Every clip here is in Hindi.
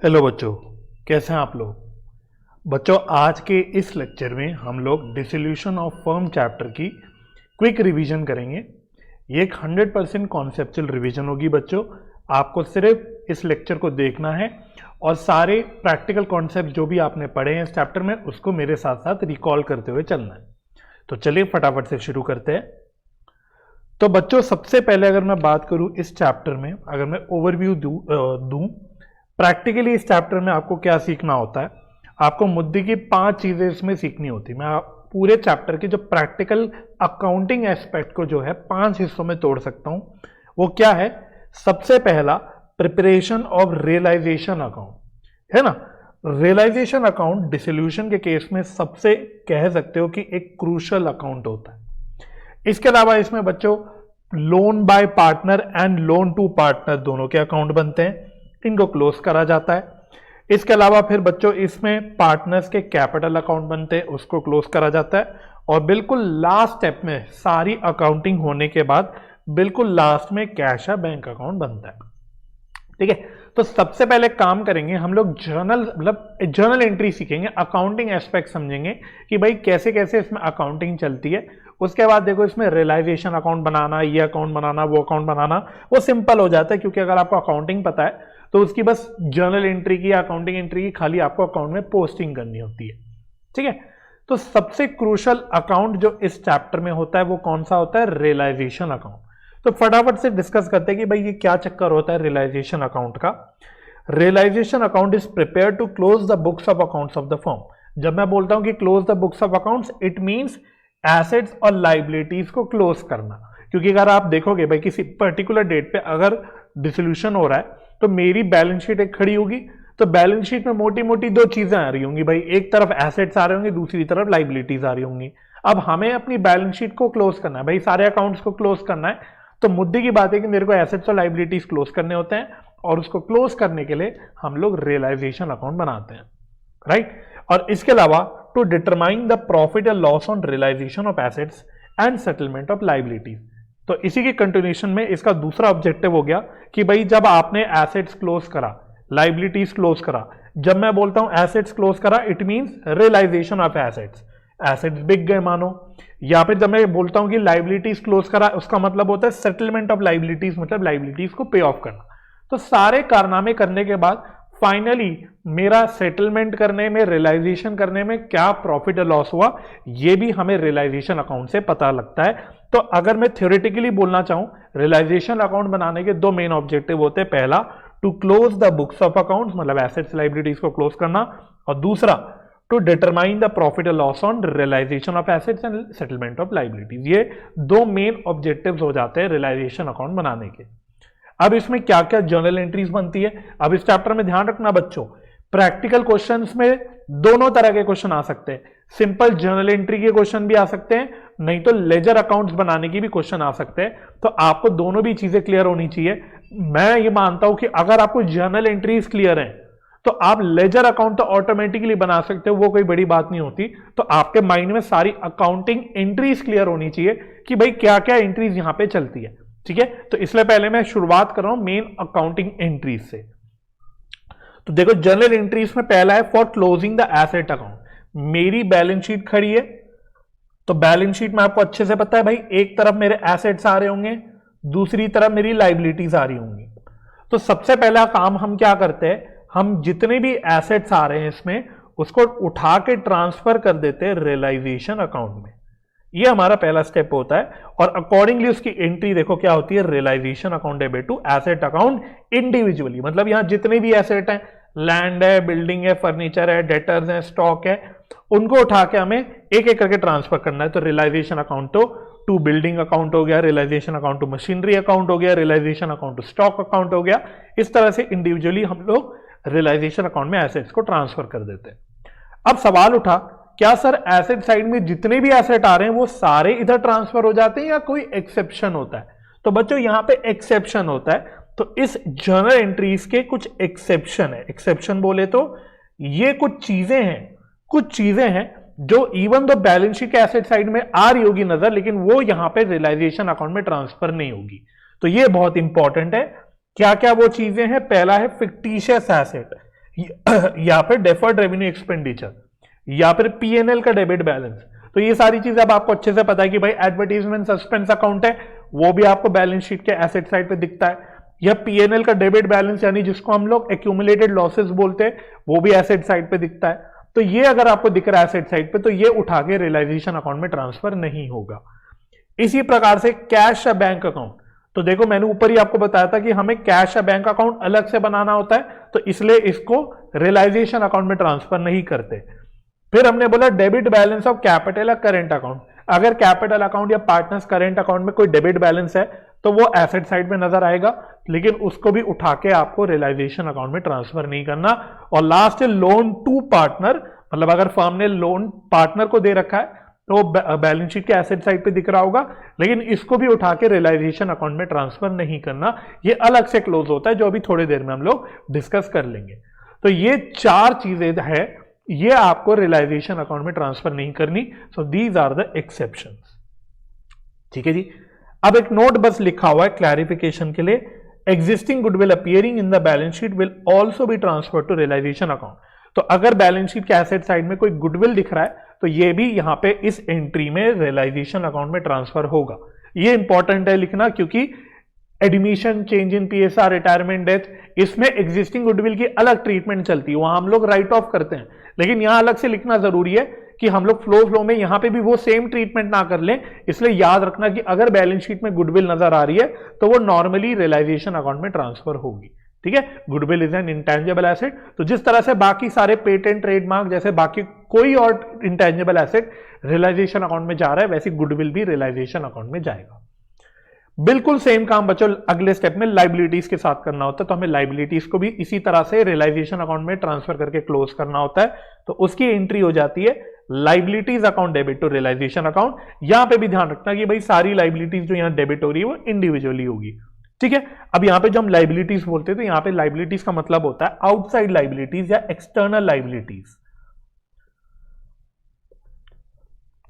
हेलो बच्चों, कैसे हैं आप लोग। बच्चों, आज के इस लेक्चर में हम लोग डिसोल्यूशन ऑफ फर्म चैप्टर की क्विक रिवीजन करेंगे। ये एक 100% कॉन्सेप्चुअल रिवीजन होगी बच्चों। आपको सिर्फ इस लेक्चर को देखना है और सारे प्रैक्टिकल कॉन्सेप्ट जो भी आपने पढ़े हैं इस चैप्टर में उसको मेरे साथ साथ रिकॉल करते हुए चलना है। तो चलिए फटाफट से शुरू करते हैं। तो बच्चों, सबसे पहले अगर मैं बात करूं इस चैप्टर में, अगर मैं ओवरव्यू दूं प्रैक्टिकली इस चैप्टर में आपको क्या सीखना होता है। आपको मुद्दे की 5 चीजें इसमें सीखनी होती है। मैं पूरे चैप्टर के जो प्रैक्टिकल अकाउंटिंग एस्पेक्ट को जो है 5 हिस्सों में तोड़ सकता हूं। वो क्या है? सबसे पहला, प्रिपरेशन ऑफ रियलाइजेशन अकाउंट, है ना। रियलाइजेशन अकाउंट डिसोल्यूशन के केस में सबसे कह सकते हो कि एक क्रूशियल अकाउंट होता है। इसके अलावा इसमें बच्चों loan by partner and loan to partner दोनों के अकाउंट बनते हैं, इनको क्लोज करा जाता है। इसके अलावा फिर बच्चों इसमें पार्टनर्स के कैपिटल अकाउंट बनते हैं, उसको क्लोज करा जाता है। और बिल्कुल लास्ट स्टेप में सारी अकाउंटिंग होने के बाद बिल्कुल लास्ट में कैश या बैंक अकाउंट बनता है। ठीक है, तो सबसे पहले काम करेंगे हम लोग जर्नल एंट्री सीखेंगे, अकाउंटिंग एस्पेक्ट समझेंगे कि भाई कैसे कैसे इसमें अकाउंटिंग चलती है। उसके बाद देखो इसमें रियलाइजेशन अकाउंट बनाना, ये अकाउंट बनाना, वो अकाउंट बनाना, वो सिंपल हो जाता है क्योंकि अगर आपको अकाउंटिंग पता है तो उसकी बस जर्नल एंट्री की या अकाउंटिंग एंट्री की खाली आपको अकाउंट में पोस्टिंग करनी होती है। ठीक है, तो सबसे क्रूशियल अकाउंट जो इस चैप्टर में होता है वो कौन सा होता है? Realisation account. तो फटाफट से डिस्कस करते हैं कि भाई ये क्या चक्कर होता है रियलाइजेशन अकाउंट का। Realisation account is prepare to close the books of accounts of the firm. जब मैं बोलता हूं कि close the books of accounts, it means assets और लायबिलिटीज को क्लोज करना। क्योंकि अगर आप देखोगे भाई किसी पर्टिकुलर डेट पे अगर डिसोल्यूशन हो रहा है तो मेरी बैलेंस शीट एक खड़ी होगी, तो बैलेंस शीट में मोटी मोटी 2 चीजें आ रही होंगी भाई, एक तरफ एसेट्स आ रहे होंगे, दूसरी तरफ लायबिलिटीज आ रही होंगी। अब हमें अपनी बैलेंस शीट को क्लोज करना है भाई, सारे अकाउंट्स को क्लोज करना है। तो मुद्दे की बात है कि मेरे को एसेट्स और लायबिलिटीज क्लोज करने होते हैं और उसको क्लोज करने के लिए हम लोग रियलाइजेशन अकाउंट बनाते हैं, राइट। और इसके अलावा to determine the profit and loss on realisation of assets and settlement of liabilities. तो इसी के कंटिन्यूएशन में इसका दूसरा ऑब्जेक्टिव हो गया कि भाई जब आपने एसेट्स क्लोज करा, लायबिलिटीज क्लोज करा। जब मैं बोलता हूं एसेट्स क्लोज करा, it means realisation of assets, assets बिक गए मानो। या फिर जब मैं बोलता हूं कि लायबिलिटीज क्लोज करा, उसका मतलब होता है सेटलमेंट ऑफ लायबिलिटीज, मतलब लायबिलिटीज को पे ऑफ करना। तो सारे कारनामे करने के बाद फाइनली मेरा सेटलमेंट करने में, रियलाइजेशन करने में क्या प्रॉफिट और लॉस हुआ, यह भी हमें रियलाइजेशन अकाउंट से पता लगता है। तो अगर मैं थ्योरेटिकली बोलना चाहूं, रियलाइजेशन अकाउंट बनाने के 2 मेन ऑब्जेक्टिव होते हैं। पहला, to close the books of accounts, मतलब एसेट्स लायबिलिटीज को क्लोज करना, और दूसरा टू डिटरमाइन द प्रॉफिट और loss on realisation of assets and settlement of liabilities. ये 2 मेन ऑब्जेक्टिव्स हो जाते हैं रियलाइजेशन अकाउंट बनाने के। अब इसमें क्या क्या जर्नल एंट्रीज बनती है, अब इस चैप्टर में ध्यान रखना बच्चों, प्रैक्टिकल क्वेश्चंस में दोनों तरह के क्वेश्चन आ सकते हैं। सिंपल जर्नल एंट्री के क्वेश्चन भी आ सकते हैं, नहीं तो लेजर अकाउंट्स बनाने की भी क्वेश्चन आ सकते हैं। तो आपको दोनों भी चीजें क्लियर होनी चाहिए। मैं ये मानता हूं कि अगर आपको जर्नल एंट्रीज क्लियर है तो आप लेजर अकाउंट तो ऑटोमेटिकली बना सकते हो, वो कोई बड़ी बात नहीं होती। तो आपके माइंड में सारी अकाउंटिंग एंट्रीज क्लियर होनी चाहिए कि भाई क्या क्या एंट्रीज यहां पे चलती है। ठीक है, तो इसलिए पहले मैं शुरुआत कर रहा हूं मेन अकाउंटिंग एंट्रीज से। तो देखो जर्नल एंट्रीज में पहला है for closing the asset account. मेरी बैलेंस शीट खड़ी है, तो बैलेंस शीट में आपको अच्छे से पता है भाई, एक तरफ मेरे एसेट्स आ रहे होंगे, दूसरी तरफ मेरी लायबिलिटीज आ रही होंगी। तो सबसे पहला काम हम क्या करते हैं, हम जितने भी एसेट्स आ रहे हैं इसमें उसको उठा के ट्रांसफर कर देते हैं रियलाइजेशन अकाउंट में। ये हमारा पहला स्टेप होता है और अकॉर्डिंगली उसकी एंट्री देखो क्या होती है, realisation account debit to asset account individually. मतलब यहां जितने भी एसेट हैं, लैंड है, बिल्डिंग है, फर्नीचर है, डेटर्स है, स्टॉक है, उनको उठा के हमें एक एक करके ट्रांसफर करना है। तो realisation account to building account हो गया, realisation account to machinery account हो गया, realisation account to stock account हो गया। इस तरह से इंडिविजुअली हम लोग रियलाइजेशन अकाउंट में एसेट्स को ट्रांसफर कर देते हैं। अब सवाल उठा, क्या सर एसेट साइड में जितने भी एसेट आ रहे हैं वो सारे इधर ट्रांसफर हो जाते हैं या कोई एक्सेप्शन होता है? तो बच्चों यहां पे एक्सेप्शन होता है। तो इस जर्नल एंट्रीज के कुछ एक्सेप्शन है। एक्सेप्शन बोले तो ये कुछ चीजें हैं जो इवन दो बैलेंस शीट के एसेट साइड में आ रही होगी नजर, लेकिन वो यहां पे रियलाइजेशन अकाउंट में ट्रांसफर नहीं होगी। तो ये बहुत इंपॉर्टेंट है। क्या क्या वो चीजें हैं? पहला है फिक्टिशियस एसेट, या फिर डेफर्ड रेवेन्यू एक्सपेंडिचर, या फिर पीएनएल का डेबिट बैलेंस। तो ये सारी चीजें अब आपको अच्छे से पता है कि भाई एडवर्टीजमेंट सस्पेंस अकाउंट है, वो भी आपको बैलेंस शीट के एसेट साइड पे दिखता है। या पीएनएल का डेबिट बैलेंस यानी जिसको हम लोग एक्यूमुलेटेड लॉसेस बोलते हैं, वो भी एसेट साइड पे दिखता है। तो ये अगर आपको दिख रहा है एसेट साइड पे, तो ये उठा के रियलाइजेशन अकाउंट में ट्रांसफर नहीं होगा। इसी प्रकार से कैश या बैंक अकाउंट, तो देखो मैंने ऊपर ही आपको बताया था कि हमें कैश या बैंक अकाउंट अलग से बनाना होता है, तो इसलिए इसको रियलाइजेशन अकाउंट में ट्रांसफर नहीं करते। फिर हमने बोला डेबिट बैलेंस ऑफ कैपिटल या करेंट अकाउंट। अगर कैपिटल अकाउंट या पार्टनर्स करेंट अकाउंट में कोई डेबिट बैलेंस है तो वो एसेट साइड में नजर आएगा, लेकिन उसको भी उठा के आपको रियलाइजेशन अकाउंट में ट्रांसफर नहीं करना। और लास्ट है लोन टू पार्टनर, मतलब अगर फर्म ने लोन पार्टनर को दे रखा है तो बैलेंस शीट के एसेट साइड पे दिख रहा होगा, लेकिन इसको भी उठा के रियलाइजेशन अकाउंट में ट्रांसफर नहीं करना। ये अलग से क्लोज होता है, जो अभी थोड़ी देर में हम लोग डिस्कस कर लेंगे। तो ये 4 चीजें है, ये आपको रियलाइजेशन अकाउंट में ट्रांसफर नहीं करनी। So these are the exceptions. ठीक है जी। अब एक नोट बस लिखा हुआ है क्लैरिफिकेशन के लिए, existing goodwill appearing in the balance sheet will also be transfer to realisation account. तो अगर बैलेंस शीट के एसेट साइड में कोई गुडविल दिख रहा है तो ये भी यहां पे इस एंट्री में रियलाइजेशन अकाउंट में ट्रांसफर होगा। ये इंपॉर्टेंट है लिखना, क्योंकि admission, change in PSR, retirement, death, इसमें एग्जिस्टिंग गुडविल की अलग ट्रीटमेंट चलती है, वहां हम लोग राइट ऑफ करते हैं, लेकिन यहां अलग से लिखना जरूरी है कि हम लोग फ्लो में यहां पे भी वो सेम ट्रीटमेंट ना कर लें। इसलिए याद रखना कि अगर बैलेंस शीट में गुडविल नजर आ रही है तो वो नॉर्मली रियलाइजेशन अकाउंट में ट्रांसफर होगी। ठीक है, goodwill is an intangible asset. तो जिस तरह से बाकी सारे पेटेंट, ट्रेडमार्क जैसे बाकी कोई और इंटेंजिबल एसेट रियलाइजेशन अकाउंट में जा रहा है, वैसे गुडविल भी रियलाइजेशन अकाउंट में जाएगा। बिल्कुल सेम काम बच्चों अगले स्टेप में लाइबिलिटीज के साथ करना होता है, तो हमें लाइबिलिटीज को भी इसी तरह से रियलाइजेशन अकाउंट में ट्रांसफर करके क्लोज करना होता है। तो उसकी एंट्री हो जाती है liabilities account debit to realisation account. यहां पे भी ध्यान रखना कि भाई सारी लाइबिलिटीज जो यहां डेबिट हो रही है वो इंडिविजुअली होगी। ठीक है, अब यहां पे जो हम लाइबिलिटीज बोलते हैं तो यहां पे लाइबिलिटीज का मतलब होता है आउटसाइड लाइबिलिटीज या एक्सटर्नल लाइबिलिटीज।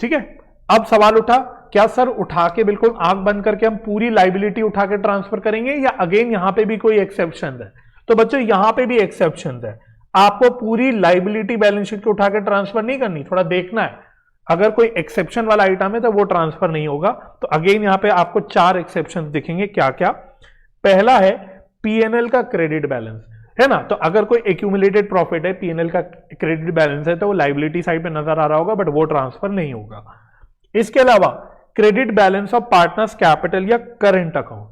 ठीक है, अब सवाल उठा, क्या सर उठा के बिल्कुल आंख बंद करके हम पूरी लाइबिलिटी उठा के ट्रांसफर करेंगे, या अगेन यहां पे भी कोई एक्सेप्शन है? तो बच्चों यहां पे भी एक्सेप्शन है, आपको पूरी लाइबिलिटी बैलेंस शीट को उठा के ट्रांसफर नहीं करनी, थोड़ा देखना है। अगर कोई एक्सेप्शन वाला आइटम है तो वो ट्रांसफर नहीं होगा। तो अगेन यहां पे आपको 4 एक्सेप्शन दिखेंगे। क्या क्या? पहला है पीएनएल का क्रेडिट बैलेंस, है ना। तो अगर कोई एक्यूमुलेटेड प्रॉफिट है, पीएनएल का क्रेडिट बैलेंस है, तो वो लाइबिलिटी साइड पे नजर आ रहा होगा, बट वो ट्रांसफर नहीं होगा। इसके अलावा credit balance of partners capital या करंट अकाउंट,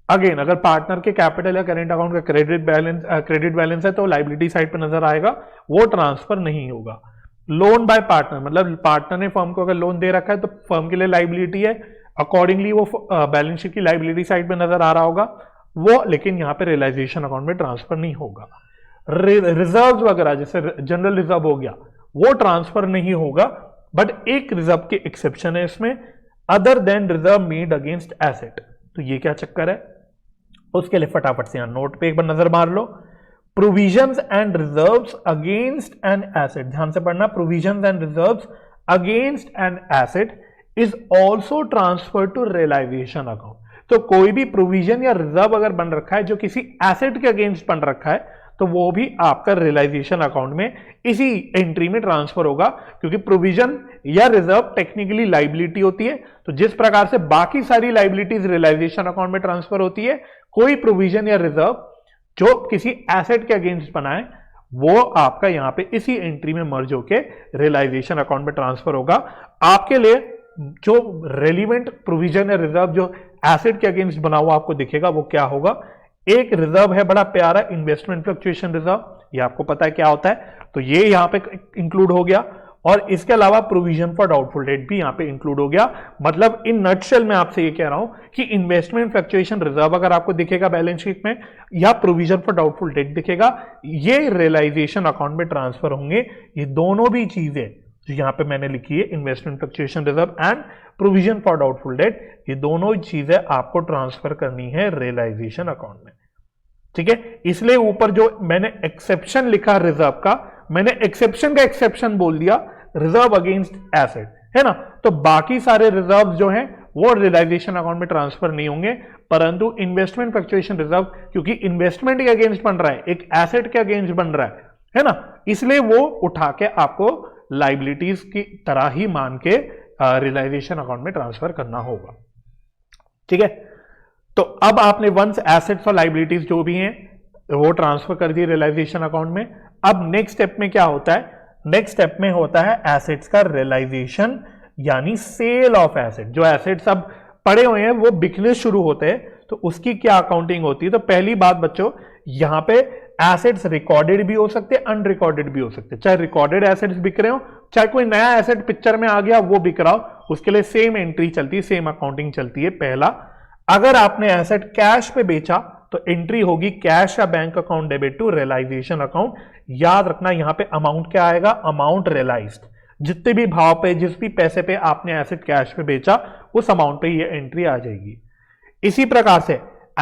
अगेन अगर पार्टनर के कैपिटल या करंट अकाउंट का क्रेडिट बैलेंस है तो लाइबिलिटी साइड पे नजर आएगा, वो ट्रांसफर नहीं होगा। लोन बाय पार्टनर, मतलब पार्टनर ने फर्म को अगर लोन दे रखा है तो फर्म के लिए लाइबिलिटी है, अकॉर्डिंगली वो बैलेंस शीट की लाइबिलिटी साइड पे नजर आ रहा होगा वो, लेकिन यहां पे रियलाइजेशन अकाउंट में ट्रांसफर नहीं होगा। रिजर्व वगैरह जैसे जनरल रिजर्व हो गया, वो ट्रांसफर नहीं होगा, बट एक रिजर्व की एक्सेप्शन है इसमें, other than reserve made against asset. तो ये क्या चक्कर है, उसके लिए फटाफट से यहां नोट पे एक बार नजर मार लो। Provisions and reserves against an asset, ध्यान से पढ़ना, provisions and reserves against an asset is also transfer to realisation account. तो कोई भी प्रोविजन या रिजर्व अगर बन रखा है जो किसी एसेट के अगेंस्ट बन रखा है, तो वो भी आपका रियलाइजेशन अकाउंट में इसी एंट्री में ट्रांसफर होगा, क्योंकि प्रोविजन या रिजर्व टेक्निकली लाइबिलिटी होती है। तो जिस प्रकार से बाकी सारी लाइबिलिटीज रियलाइजेशन अकाउंट में ट्रांसफर होती है, कोई प्रोविजन या रिजर्व जो किसी एसेट के अगेंस्ट बनाए, वो आपका यहां पे इसी एंट्री में मर्ज होके रियलाइजेशन अकाउंट में ट्रांसफर होगा। आपके लिए जो रेलिवेंट प्रोविजन या रिजर्व जो एसेट के अगेंस्ट बना हुआ आपको दिखेगा, वो क्या होगा? एक रिजर्व है बड़ा प्यारा, इन्वेस्टमेंट फ्लक्चुएशन रिजर्व, ये आपको पता है क्या होता है, तो ये यहां पे इंक्लूड हो गया। और इसके अलावा प्रोविजन फॉर डाउटफुल डेट भी यहां पे इंक्लूड हो गया। मतलब इन नटशेल में आपसे ये कह रहा हूं कि इन्वेस्टमेंट फ्लक्चुएशन रिजर्व अगर आपको दिखेगा बैलेंस शीट में, या प्रोविजन फॉर डाउटफुल डेट दिखेगा, ये रियलाइजेशन अकाउंट में ट्रांसफर होंगे। ये दोनों भी चीजें जो यहां पे मैंने लिखी है, investment fluctuation reserve and provision for doubtful debt, ये दोनों चीजें आपको ट्रांसफर करनी है रियलाइजेशन अकाउंट में। ठीक है, इसलिए ऊपर जो मैंने एक्सेप्शन लिखा रिजर्व का, मैंने एक्सेप्शन का एक्सेप्शन बोल दिया रिजर्व अगेंस्ट एसेट, है ना। तो बाकी सारे रिजर्व जो हैं वो रियलाइजेशन अकाउंट में ट्रांसफर नहीं होंगे, परंतु इन्वेस्टमेंट फ्लक्चुएशन रिजर्व क्योंकि इन्वेस्टमेंट के अगेंस्ट बन रहा है, एक एसेट के अगेंस्ट बन रहा है, है ना, इसलिए वो उठा के आपको लाइबिलिटीज की तरह ही मान के रियलाइजेशन अकाउंट में ट्रांसफर करना होगा। ठीक है, तो अब आपने वंस एसेट्स और लाइबिलिटीज जो भी हैं वो ट्रांसफर कर दी रियलाइजेशन अकाउंट में। अब नेक्स्ट स्टेप में क्या होता है, नेक्स्ट स्टेप में होता है एसेट्स का रियलाइजेशन यानी सेल ऑफ एसेट। जो एसेट्स अब पड़े हुए हैं वो बिकने शुरू होते हैं तो उसकी क्या अकाउंटिंग होती है। तो पहली बात बच्चों, यहां पे एसेट्स रिकॉर्डेड भी हो सकते हैं, अनरिकॉर्डेड भी हो सकते हैं। चाहे रिकॉर्डेड एसेट्स बिक रहे हो, चाहे कोई नया एसेट पिक्चर में आ गया वो बिक रहा हो, उसके लिए सेम एंट्री चलती है, सेम अकाउंटिंग चलती है। पहला, अगर आपने एसेट कैश पे बेचा तो एंट्री होगी कैश या bank account debit to realisation account. याद रखना यहां पे अमाउंट क्या आएगा, अमाउंट रियलाइज्ड। जितने भी भाव पे, जिस भी पैसे पे आपने एसेट कैश पे बेचा उस अमाउंट पे ये एंट्री आ जाएगी। इसी प्रकार से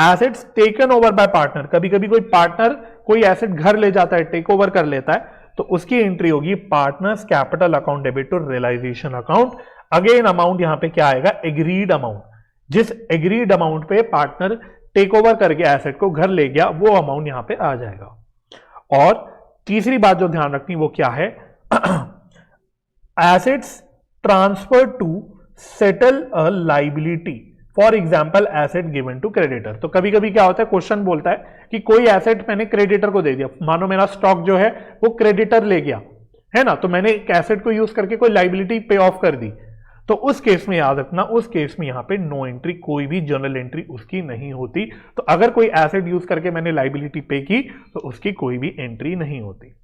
assets taken over by partner, कभी कभी कोई पार्टनर कोई एसेट घर ले जाता है, टेक ओवर कर लेता है, तो उसकी एंट्री होगी partners capital account debit to realisation account. Again amount यहां पे क्या आएगा, एग्रीड अमाउंट। जिस एग्रीड अमाउंट पे पार्टनर टेक ओवर करके एसेट को घर ले गया वो अमाउंट यहां पे आ जाएगा। और तीसरी बात जो ध्यान रखनी वो क्या है, assets transfer to settle a liability, for example asset given to creditor. तो कभी कभी क्या होता है, क्वेश्चन बोलता है कि कोई एसेट मैंने क्रेडिटर को दे दिया, मानो मेरा स्टॉक जो है वो क्रेडिटर ले गया है ना, तो मैंने एक एसेट को यूज करके कोई लाइबिलिटी पे ऑफ कर दी, तो उस केस में याद रखना, उस केस में यहां पे नो एंट्री, कोई भी जर्नल एंट्री उसकी नहीं होती। तो अगर कोई एसेट यूज करके मैंने लाइबिलिटी पे की तो उसकी कोई भी एंट्री नहीं होती,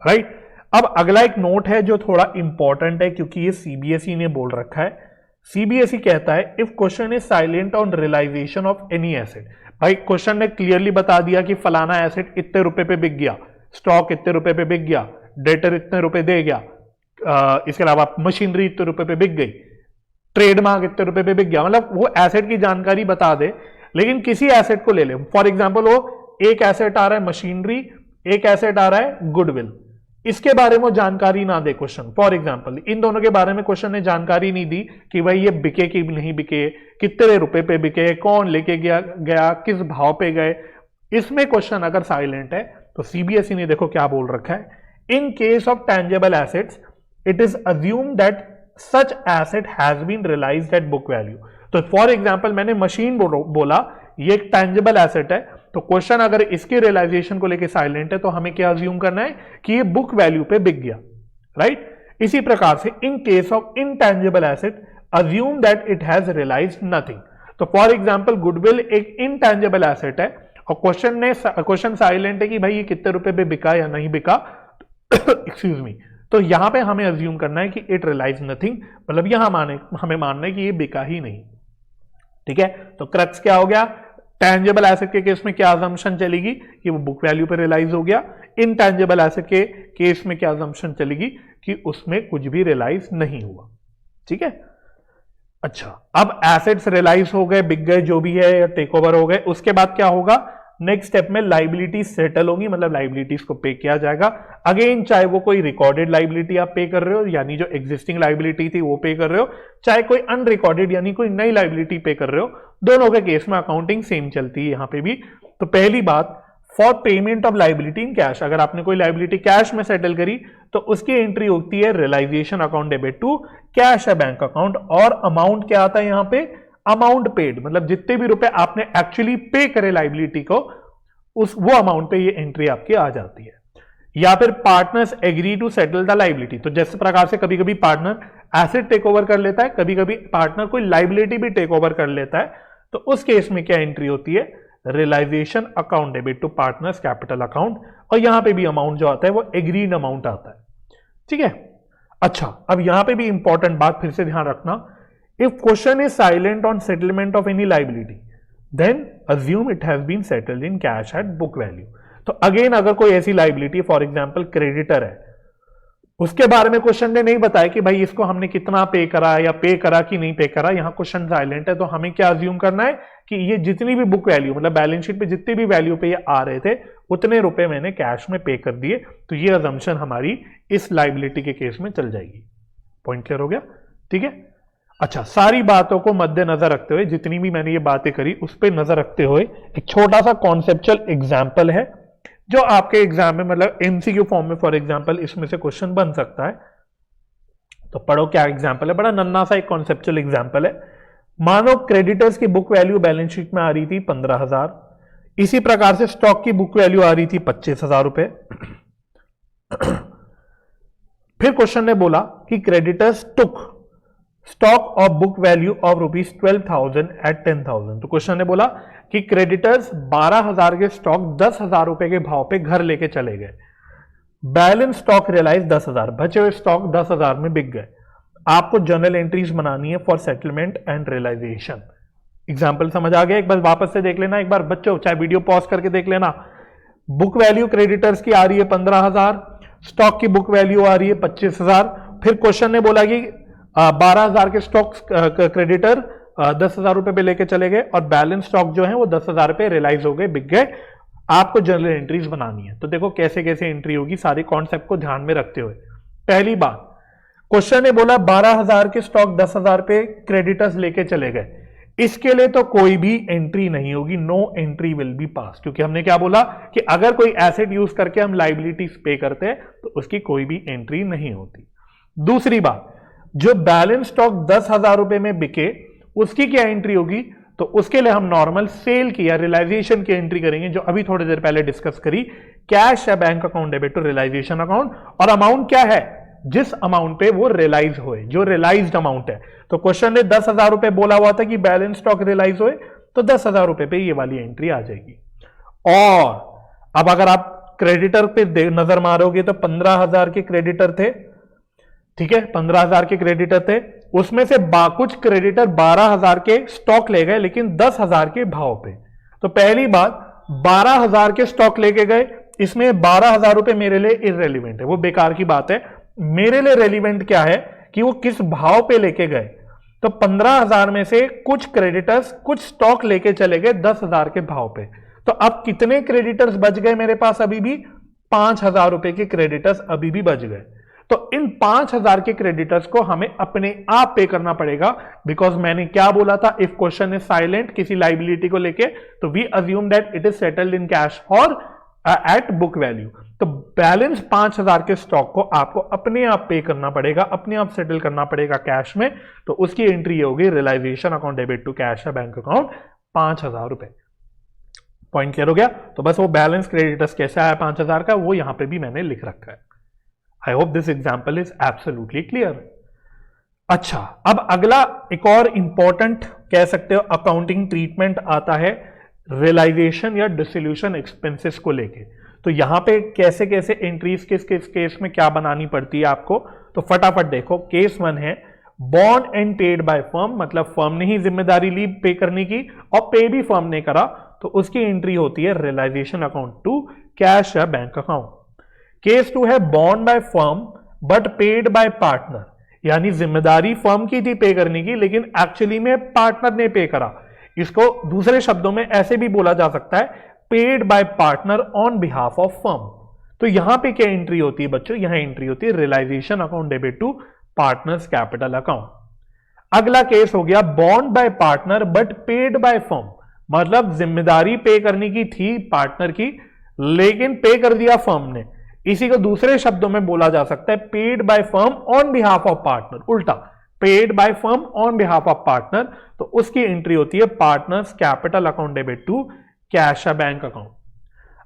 राइट। अब अगला एक नोट है जो थोड़ा इंपॉर्टेंट है क्योंकि ये सीबीएसई ने बोल रखा है। सीबीएसई कहता है if question is silent on realisation of any asset. भाई क्वेश्चन ने क्लियरली बता दिया कि फलाना एसेट इतने रुपए पे बिक गया, स्टॉक इतने रुपए पे बिक गया, डेटर इतने रुपए दे गया, इसके अलावा मशीनरी इतने रुपए पे बिक गई, ट्रेडमार्क इतने रुपए पे बिक गया, मतलब वो एसेट की जानकारी बता दे। लेकिन किसी एसेट को ले ले, फॉर एग्जांपल वो एक एसेट आ रहा है मशीनरी, एक एसेट आ रहा है गुडविल, इसके बारे में जानकारी ना दे क्वेश्चन। फॉर एग्जांपल इन दोनों के बारे में क्वेश्चन ने जानकारी नहीं दी कि भाई ये बिके कि नहीं बिके, कितने रुपए पे बिके, कौन लेके गया किस भाव पे गए, इसमें क्वेश्चन अगर साइलेंट है तो सीबीएसई ने देखो क्या बोल रखा है, in case of tangible assets it is assume that such asset has been realised at book value. तो फॉर एग्जांपल मैंने मशीन बोला, ये एक टैंजेबल एसेट है, तो क्वेश्चन अगर इसके रियलाइजेशन को लेके साइलेंट है तो हमें क्या अज्यूम करना है कि ये बुक वैल्यू पे बिक गया, राइट। इसी प्रकार से in case of intangible asset assume that it has realised nothing. तो फॉर एग्जांपल गुडविल एक इनटैंजेबल एसेट है और क्वेश्चन साइलेंट है कि भाई ये कितने रुपए पे बिका या नहीं बिका, एक्सक्यूज मी, तो यहां पे हमें अज्यूम करना है कि इट रियलाइज नथिंग, मतलब यहां हमें मानना है कि ये बिका ही नहीं। ठीक है, तो क्रक्स क्या हो गया, टैंजेबल एसेट के केस में क्या अजम्पशन चलेगी कि वो बुक वैल्यू पे रियलाइज हो गया, इनटैंजेबल एसेट के केस में क्या अजम्पशन चलेगी कि उसमें कुछ भी रियलाइज नहीं हुआ। ठीक है, अच्छा अब एसेट्स रियलाइज हो गए, बिक गए जो भी है, या टेक ओवर हो गए, उसके बाद क्या होगा, नेक्स्ट स्टेप में लाइबिलिटीज सेटल होगी, मतलब लाइबिलिटीज को पे किया जाएगा। अगेन चाहे वो कोई रिकॉर्डेड लाइबिलिटी आप पे कर रहे हो यानी जो एग्जिस्टिंग लाइबिलिटी थी वो पे कर रहे हो, चाहे कोई अनरिकॉर्डेड यानी कोई नई लाइबिलिटी पे कर रहे हो, दोनों के केस में अकाउंटिंग सेम चलती है यहां पे भी। तो पहली बात, for payment of liability in cash, अगर आपने कोई लाइबिलिटी कैश में सेटल करी तो उसकी एंट्री होती है realisation account debit to cash या बैंक अकाउंट, और अमाउंट क्या आता है यहां पे, अमाउंट पेड, मतलब जितने भी रुपए आपने एक्चुअली पे करे लाइबिलिटी को उस वो अमाउंट पे ये एंट्री आपकी आ जाती है। या फिर partners agree to settle the liability, तो जिस प्रकार से कभी कभी पार्टनर एसेट टेक ओवर कर लेता है, कभी कभी पार्टनर कोई लाइबिलिटी भी टेक ओवर कर लेता है, तो उस केस में क्या एंट्री होती है, realisation account debit to partners capital account, और यहां पे भी अमाउंट जो आता है वो एग्रीड अमाउंट आता है। ठीक है, अच्छा अब यहां पे भी इंपॉर्टेंट बात फिर से ध्यान रखना, if question is silent on settlement of any liability then assume it has been settled in cash at book value. तो अगेन अगर कोई ऐसी लाइबिलिटी फॉर एग्जांपल क्रेडिटर है, उसके बारे में क्वेश्चन ने नहीं बताया कि भाई इसको हमने कितना पे करा या पे करा कि नहीं पे करा, यहां क्वेश्चन साइलेंट है, तो हमें क्या अज्यूम करना है कि ये जितनी भी बुक वैल्यू मतलब बैलेंस शीट पे जितनी भी वैल्यू पे ये आ रहे थे उतने रुपए मैंने कैश में पे कर दिए, तो ये अजम्पशन हमारी इस लाइबिलिटी के केस में चल जाएगी। पॉइंट क्लियर हो गया? ठीक है, अच्छा सारी बातों को मद्देनजर रखते हुए, जितनी भी मैंने ये बातें करी उस पर नजर रखते हुए एक छोटा सा कॉन्सेप्चुअल एग्जाम्पल है जो आपके एग्जाम में मतलब एमसीक्यू फॉर्म में फॉर एग्जांपल इसमें से क्वेश्चन बन सकता है। तो पढ़ो क्या एग्जांपल है, बड़ा नन्ना सा एक कॉन्सेप्चुअल एग्जांपल है। मानो क्रेडिटर्स की बुक वैल्यू बैलेंस शीट में आ रही थी 15,000, इसी प्रकार से स्टॉक की बुक वैल्यू आ रही थी 25,000 रुपए। फिर क्वेश्चन ने बोला कि creditors took stock of book value of ₹12,000 at 10,000। तो क्वेश्चन ने बोला कि क्रेडिटर्स 12,000 के स्टॉक 10,000 रुपए के भाव पे घर लेके चले गए। बैलेंस स्टॉक रियलाइज 10,000, बचे हुए स्टॉक 10,000 में बिक गए। आपको जर्नल एंट्रीज बनानी है for settlement and realisation. Example समझ आ गया? एक बार वापस से देख लेना, एक बार बच्चों चाहे वीडियो पॉज करके देख लेना। बुक वैल्यू क्रेडिटर्स की आ रही है 15,000, स्टॉक की बुक वैल्यू आ रही है 25,000। फिर क्वेश्चन ने बोला कि 12,000 के स्टॉक क्रेडिटर 10,000 रुपए पे लेके चले गए और बैलेंस स्टॉक जो है वो 10,000 रुपए रियलाइज हो गए, बिक गए। आपको जर्नल एंट्रीज बनानी है। तो देखो कैसे कैसे एंट्री होगी, सारी कॉन्सेप्ट को ध्यान में रखते हुए। पहली बात, क्वेश्चन ने बोला 12,000 के स्टॉक 10,000 पे क्रेडिटर्स लेके चले गए। इसके लिए तो कोई भी एंट्री नहीं होगी, नो एंट्री विल बी पास, क्योंकि हमने क्या बोला कि अगर कोई एसेट यूज करके हम लाइबिलिटीज पे करते हैं तो उसकी कोई भी एंट्री नहीं होती। दूसरी बात, जो बैलेंस स्टॉक 10,000 रुपए में बिके उसकी क्या एंट्री होगी? तो उसके लिए हम नॉर्मल सेल की या रियलाइजेशन की एंट्री करेंगे, जो अभी थोड़ी देर पहले डिस्कस करी। कैश या bank account debit to realisation account, और अमाउंट क्या है? जिस अमाउंट पे वो रियलाइज हुए, जो रियलाइज्ड अमाउंट है। तो क्वेश्चन ने 10,000 रुपए बोला हुआ था कि बैलेंस स्टॉक रियलाइज हुए, तो 10,000 रुपए पे ये वाली एंट्री आ जाएगी। और अब अगर आप क्रेडिटर पे नजर मारोगे तो 15,000 के क्रेडिटर थे, ठीक है, 15,000 के क्रेडिटर थे। उसमें से कुछ क्रेडिटर 12,000 के स्टॉक ले गए, लेकिन 10,000 के भाव पे। तो पहली बात, 12,000 के स्टॉक लेके गए, इसमें 12,000 रुपए मेरे लिए इररेलेवेंट है, वो बेकार की बात है। मेरे लिए रेलिवेंट क्या है कि वो किस भाव पे लेके गए। तो 15,000 में से कुछ क्रेडिटर्स कुछ स्टॉक लेके चले गए 10,000 के भाव पे। तो अब कितने क्रेडिटर्स बच गए मेरे पास? अभी भी 5,000 रुपए के क्रेडिटर्स अभी भी बच गए। तो इन 5,000 के क्रेडिटर्स को हमें अपने आप पे करना पड़ेगा, बिकॉज मैंने क्या बोला था, इफ क्वेश्चन इज साइलेंट किसी लाइबिलिटी को लेके, तो we assume that it is settled in cash और एट बुक वैल्यू। तो बैलेंस 5,000 के स्टॉक को आपको अपने आप पे करना पड़ेगा, अपने आप सेटल करना पड़ेगा कैश में। तो उसकी एंट्री होगी realisation account debit to cash या बैंक अकाउंट 5,000 रुपए। पॉइंट क्लियर हो गया? तो बस वो बैलेंस क्रेडिटर्स कैसे आया 5,000 का, वो यहां पे भी मैंने लिख रखा है। आई hope this example is absolutely clear. अच्छा, अब अगला एक और इंपॉर्टेंट कह सकते हो अकाउंटिंग ट्रीटमेंट आता है रियलाइजेशन या डिसोल्यूशन एक्सपेंसेस को लेके। तो यहां पे कैसे कैसे एंट्रीज किस किस केस में क्या बनानी पड़ती है आपको, तो फटाफट देखो। केस 1 है bond and paid by firm, मतलब फर्म ने ही जिम्मेदारी ली पे करने की और पे भी फर्म ने करा, तो उसकी एंट्री होती है रियलाइजेशन अकाउंट टू कैश या बैंक अकाउंट। केस 2 है bond by firm but paid bye partner, यानी जिम्मेदारी फर्म की थी पे करने की, लेकिन एक्चुअली में पार्टनर ने पे करा। इसको दूसरे शब्दों में ऐसे भी बोला जा सकता है, paid bye partner on behalf of firm. तो यहां पे क्या एंट्री होती है बच्चों? यहां एंट्री होती है realisation account debit to partners capital account. अगला केस हो गया बॉन्ड by partner but paid by firm, मतलब जिम्मेदारी पे करने की थी पार्टनर की, लेकिन पे कर दिया फर्म ने। इसी को दूसरे शब्दों में बोला जा सकता है paid by firm on behalf of partner, उल्टा paid by firm on behalf of partner. तो उसकी एंट्री होती है partners capital account debit to cash या बैंक अकाउंट।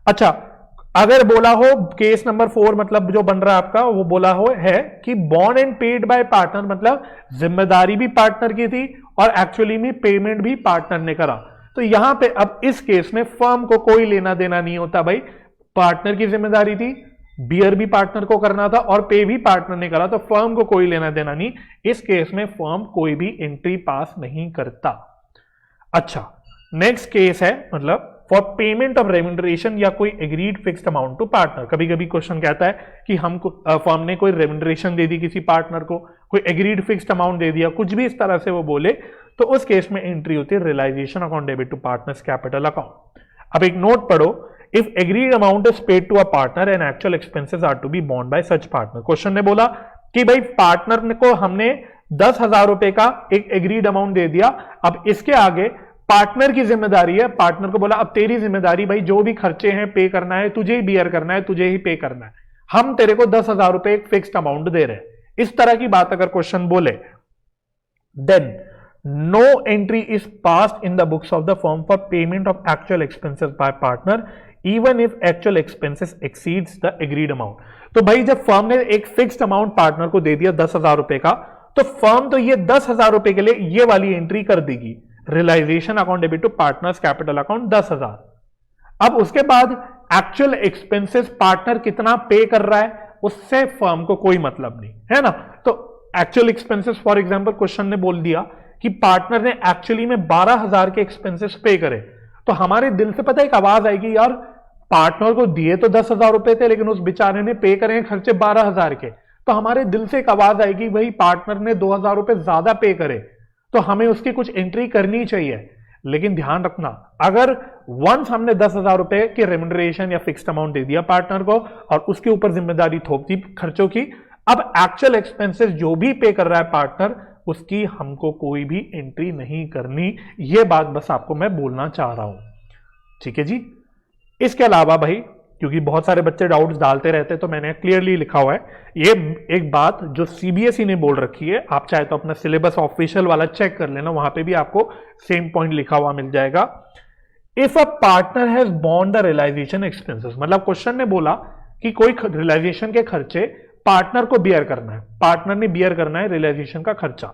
अच्छा, अगर बोला हो केस नंबर 4, मतलब जो बन रहा है आपका, वो बोला हो है कि bond and paid by partner, मतलब जिम्मेदारी भी पार्टनर की थी और एक्चुअली में पेमेंट भी पार्टनर ने करा। तो यहां पे अब इस केस में फर्म को कोई लेना देना नहीं होता भाई, पार्टनर की जिम्मेदारी थी, बियर भी पार्टनर को करना था और पे भी पार्टनर ने करा, तो फर्म को कोई लेना देना नहीं। इस केस में फर्म कोई भी एंट्री पास नहीं करता। अच्छा, नेक्स्ट केस है मतलब फॉर पेमेंट ऑफ रेम्यूनरेशन या कोई agreed fixed amount to partner. कभी कभी क्वेश्चन कहता है कि हमको फर्म ने कोई रेम्यूनरेशन दे दी किसी पार्टनर को, कोई एग्रीड फिक्स्ड अमाउंट दे दिया, कुछ भी इस तरह से वो बोले, तो उस केस में एंट्री होती है realisation account debit to partners capital account. अब एक नोट पढ़ो, if agreed amount is paid to a partner and actual expenses are to be borne by such partner. Question ने बोला कि भाई पार्टनर को हमने 10,000 रुपए का एक एग्रीड अमाउंट दे दिया, अब इसके आगे पार्टनर की जिम्मेदारी है, पार्टनर को बोला अब तेरी जिम्मेदारी भाई, जो भी खर्चे हैं पे करना है, तुझे ही बियर करना है, तुझे ही पे करना है, हम तेरे को 10,000 रुपए एक फिक्स्ड अमाउंट दे रहे हैं। इस तरह की बात अगर क्वेश्चन बोले, then no entry is passed in the books of the firm for payment of actual expenses by partner even if actual expenses exceeds the agreed amount. तो भाई जब फर्म ने एक फिक्स्ड अमाउंट पार्टनर को दे दिया 10,000 रुपए का, तो फर्म तो ये 10,000 रुपए के लिए ये वाली एंट्री कर देगी, realisation account debit to partners capital account 10,000। अब उसके बाद एक्चुअल एक्सपेंसेस पार्टनर कितना पे कर रहा है उससे फर्म को कोई मतलब नहीं है ना। तो actual expenses for example question ने बोल दिया कि पार्टनर ने एक्चुअली में 12,000 के एक्सपेंसेस पे करे, तो हमारे दिल से पता है एक आवाज आएगी, यार पार्टनर को दिए तो 10,000 रुपए थे लेकिन उस बेचारे ने पे करे खर्चे 12,000 के। तो हमारे दिल से एक आवाज आएगी भाई पार्टनर ने 2,000 रुपए ज्यादा पे करे तो हमें उसकी कुछ एंट्री करनी चाहिए। लेकिन ध्यान रखना, अगर वंस हमने 10,000 रुपए के रेम्यूनरेशन या फिक्स्ड अमाउंट दे दिया पार्टनर को और उसके ऊपर जिम्मेदारी थोप दी खर्चों की, अब एक्चुअल एक्सपेंसेस जो भी पे कर रहा है पार्टनर उसकी हमको कोई भी एंट्री नहीं करनी। यह बात बस आपको मैं बोलना चाह रहा हूं, ठीक है जी। इसके अलावा भाई क्योंकि बहुत सारे बच्चे डाउट्स डालते रहते हैं तो मैंने क्लियरली लिखा हुआ है, ये एक बात जो सीबीएसई ने बोल रखी है, आप चाहे तो अपना सिलेबस ऑफिशियल वाला चेक कर लेना, वहां पे भी आपको सेम पॉइंट लिखा हुआ मिल जाएगा। If a partner has borne the realisation expenses, मतलब क्वेश्चन ने बोला कि कोई रियलाइजेशन के खर्चे पार्टनर को बियर करना है, पार्टनर ने बियर करना है रियलाइजेशन का खर्चा,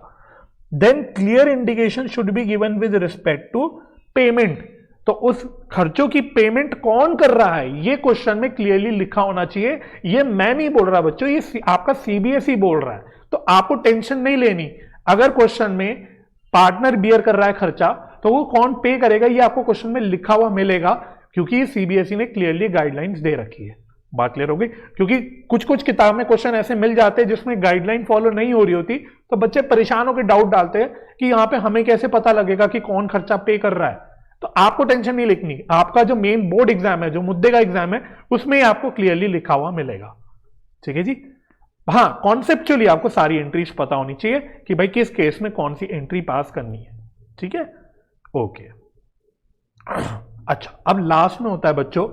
then clear indication should be given with respect to payment. तो उस खर्चों की पेमेंट कौन कर रहा है ये क्वेश्चन में क्लियरली लिखा होना चाहिए। ये मैं नहीं बोल रहा बच्चों, ये आपका सीबीएसई बोल रहा है, तो आपको टेंशन नहीं लेनी। अगर क्वेश्चन में पार्टनर बियर कर रहा है खर्चा तो वो कौन पे करेगा ये आपको क्वेश्चन में लिखा हुआ मिलेगा, क्योंकि सीबीएसई ने क्लियरली गाइडलाइंस दे रखी है। बात क्लियर होगी, क्योंकि कुछ कुछ किताब में क्वेश्चन ऐसे मिल जाते हैं जिसमें गाइडलाइन फॉलो नहीं हो रही होती, तो बच्चे परेशान होकर डाउट डालते हैं कि यहां पे हमें कैसे पता लगेगा कि कौन खर्चा पे कर रहा है। तो आपको टेंशन नहीं लिखनी, आपका जो मेन बोर्ड एग्जाम है, जो मुद्दे का एग्जाम है, उसमें आपको क्लियरली लिखा हुआ मिलेगा, ठीक है जी। हाँ, कॉन्सेप्चुअली आपको सारी एंट्रीज पता होनी चाहिए कि भाई किस केस में कौन सी एंट्री पास करनी है, ठीक है, ओके। अच्छा, अब लास्ट में होता है बच्चों,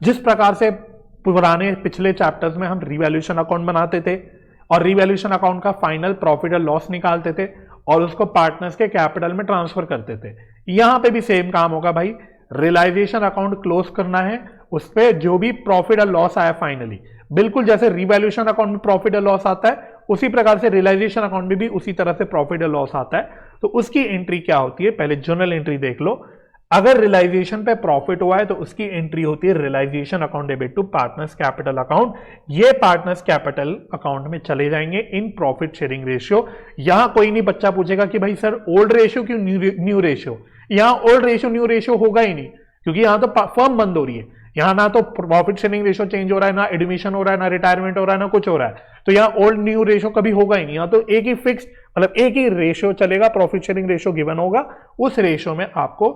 जिस प्रकार से पुराने पिछले चैप्टर्स में हम रिवैल्यूएशन अकाउंट बनाते थे और रिवैल्यूएशन अकाउंट का फाइनल प्रॉफिट और लॉस निकालते थे और उसको पार्टनर्स के कैपिटल में ट्रांसफर करते थे, यहां पे भी सेम काम होगा भाई। रियलाइजेशन अकाउंट क्लोज करना है, उस पर जो भी प्रॉफिट और लॉस आया फाइनली, बिल्कुल जैसे रिवैल्यूएशन अकाउंट में प्रॉफिट और लॉस आता है उसी प्रकार से रियलाइजेशन अकाउंट में भी उसी तरह से प्रॉफिट और लॉस आता है। तो उसकी एंट्री क्या होती है, पहले जर्नल एंट्री देख लो। अगर रियलाइजेशन पे प्रॉफिट हुआ है तो उसकी एंट्री होती है realisation account debit to partners capital account. ये पार्टनर्स कैपिटल अकाउंट में चले जाएंगे इन प्रॉफिट शेयरिंग रेशियो। यहां कोई नहीं बच्चा पूछेगा कि भाई सर ओल्ड रेशियो क्यों न्यू रेशियो, यहां ओल्ड रेशियो न्यू रेशियो होगा ही नहीं, क्योंकि यहां तो फर्म बंद हो रही है, यहां ना तो प्रॉफिट शेयरिंग रेशियो चेंज हो रहा है, ना एडमिशन हो रहा है, ना रिटायरमेंट हो रहा है, ना कुछ हो रहा है, तो यहां ओल्ड न्यू रेशियो कभी होगा ही नहीं। यहां तो एक ही फिक्स मतलब एक ही रेशियो चलेगा, प्रॉफिट शेयरिंग रेशियो गिवन होगा, उस रेशियो में आपको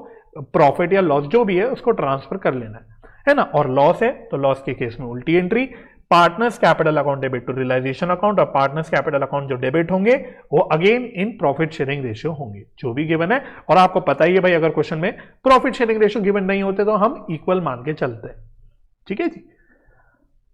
प्रॉफिट या लॉस जो भी है उसको ट्रांसफर कर लेना है ना। और लॉस है तो लॉस के केस में उल्टी entry, partners capital account debit to realisation account, और पार्टनर्स कैपिटल अकाउंट जो डेबिट होंगे वो again in profit sharing ratio होंगे जो भी गिवन है। और आपको पता ही है भाई, अगर क्वेश्चन में प्रॉफिट शेयरिंग रेशियो गिवन नहीं होते तो हम इक्वल मान के चलते हैं, ठीक है जी।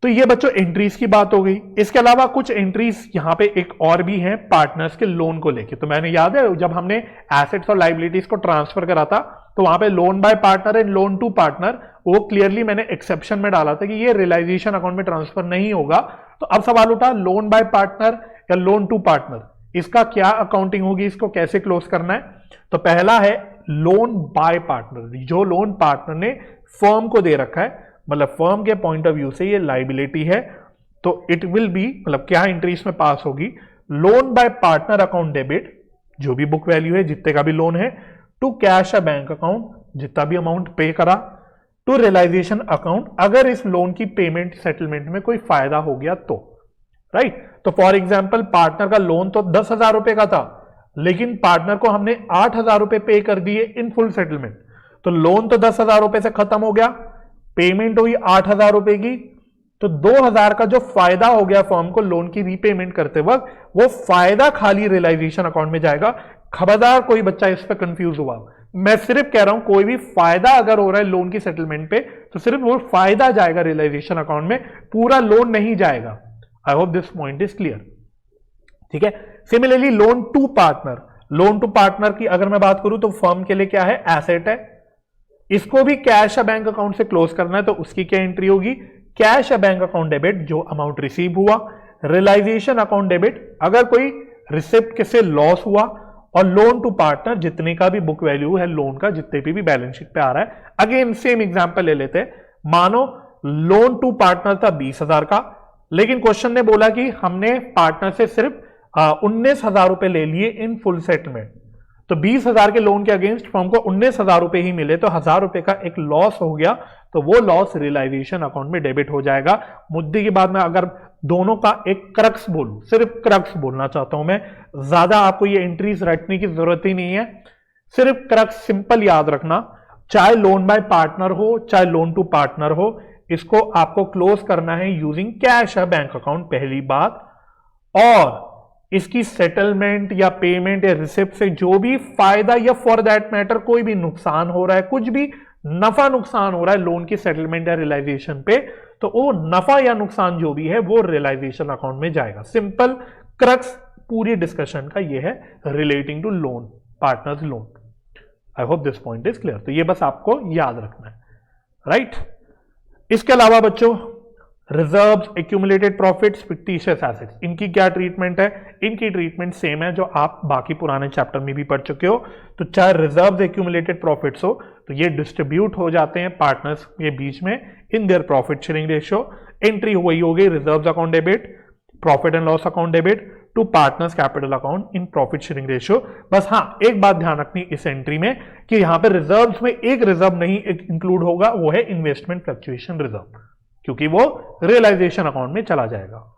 तो ये बच्चों एंट्रीज की बात हो गई। इसके अलावा कुछ एंट्रीज यहां पे एक और भी हैं पार्टनर्स के लोन को लेके। तो मैंने याद है जब हमने एसेट्स और लाइबिलिटीज को ट्रांसफर करा था तो वहां पे loan by partner and loan to partner, वो क्लियरली मैंने एक्सेप्शन में डाला था कि ये रियलाइजेशन अकाउंट में ट्रांसफर नहीं होगा। तो अब सवाल उठा लोन बाय पार्टनर या लोन टू पार्टनर, इसका क्या अकाउंटिंग होगी, इसको कैसे क्लोज करना है। तो पहला है लोन बाय पार्टनर, जो लोन पार्टनर ने फर्म को दे रखा है, मतलब फर्म के पॉइंट ऑफ व्यू से ये लाइबिलिटी है, तो इट विल बी मतलब क्या एंट्री इसमें पास होगी, loan by partner account debit, जो भी बुक वैल्यू है जितने का भी लोन है, to cash a bank account, जितना भी अमाउंट पे करा, टू रियलाइजेशन अकाउंट, अगर इस लोन की पेमेंट सेटलमेंट में कोई फायदा हो गया तो, राइट। तो फॉर एग्जांपल पार्टनर का लोन तो 10,000 रुपए का था, लेकिन पार्टनर को हमने 8,000 रुपए पे कर दिए इन फुल सेटलमेंट, तो लोन तो 10,000 रुपए से खत्म हो गया, पेमेंट हुई 8,000 रुपए की, तो 2,000 का जो फायदा हो गया फर्म को लोन की रीपेमेंट करते वक्त, वो फायदा खाली रियलाइजेशन अकाउंट में जाएगा, खबरदार कोई बच्चा इस पर कंफ्यूज हुआ, मैं सिर्फ कह रहा हूं कोई भी फायदा अगर हो रहा है लोन की सेटलमेंट पे तो सिर्फ वो फायदा जाएगा रियलाइजेशन अकाउंट में, पूरा लोन नहीं जाएगा। I hope this point is clear. ठीक है, similarly loan to partner, loan to partner की अगर मैं बात करूं तो फर्म के लिए क्या है, एसेट है, इसको भी कैश या बैंक अकाउंट से क्लोज करना है, तो उसकी क्या एंट्री होगी, कैश या बैंक अकाउंट डेबिट जो अमाउंट रिसीव हुआ। रियलाइजेशन अकाउंट डेबिट अगर कोई रिसिप्ट से लॉस हुआ, और लोन टू पार्टनर जितने का भी बुक वैल्यू है लोन का, जितने भी बैलेंस शीट पे आ रहा है। अगेन सेम एग्जांपल ले लेते हैं, मानो लोन टू पार्टनर था 20,000 का, लेकिन क्वेश्चन ने बोला कि हमने पार्टनर से सिर्फ 19,000 रुपए ले लिए इन फुल सेटलमेंट, तो 20,000 के लोन के अगेंस्ट फर्म को 19,000 रुपए ही मिले, तो 1,000 रुपए का एक लॉस हो गया, तो वो लॉस रियलाइजेशन अकाउंट में डेबिट हो जाएगा। मुद्दे की बात में अगर दोनों का एक क्रक्स बोलूं, सिर्फ क्रक्स बोलना चाहता हूं मैं, ज्यादा आपको ये एंट्रीज रटने की जरूरत ही नहीं है, सिर्फ क्रक्स सिंपल याद रखना, चाहे लोन बाय पार्टनर हो चाहे लोन टू पार्टनर हो, इसको आपको क्लोज करना है यूजिंग कैश या बैंक अकाउंट, पहली बात। और इसकी सेटलमेंट या पेमेंट या रिसिप्ट से जो भी फायदा या फॉर दैट मैटर कोई भी नुकसान हो रहा है, कुछ भी नफा नुकसान हो रहा है लोन की सेटलमेंट या रियलाइजेशन पे, तो वो नफा या नुकसान जो भी है वो रियलाइजेशन अकाउंट में जाएगा। सिंपल क्रक्स पूरी डिस्कशन का ये है relating to loan, partners loan. I hope this point is clear. तो ये बस आपको याद रखना है, राइट। इसके अलावा बच्चों reserves, accumulated profits, fictitious assets, इनकी क्या ट्रीटमेंट है, इनकी ट्रीटमेंट सेम है जो आप बाकी पुराने चैप्टर में भी पढ़ चुके हो। तो चाहे रिजर्व्स, एक्यूमुलेटेड प्रॉफिट्स हो, तो ये डिस्ट्रीब्यूट हो जाते हैं पार्टनर्स के बीच में in their profit sharing ratio. Entry वही हो गई, reserves account debit, profit and loss account debit to partners capital account in profit sharing ratio. बस हाँ, एक बात ध्यान रखनी इस एंट्री में कि यहां पर रिजर्व्स में एक रिजर्व नहीं इंक्लूड होगा, वो है इन्वेस्टमेंट फ्लक्चुएशन रिजर्व, क्योंकि वो रियलाइजेशन अकाउंट में चला जाएगा।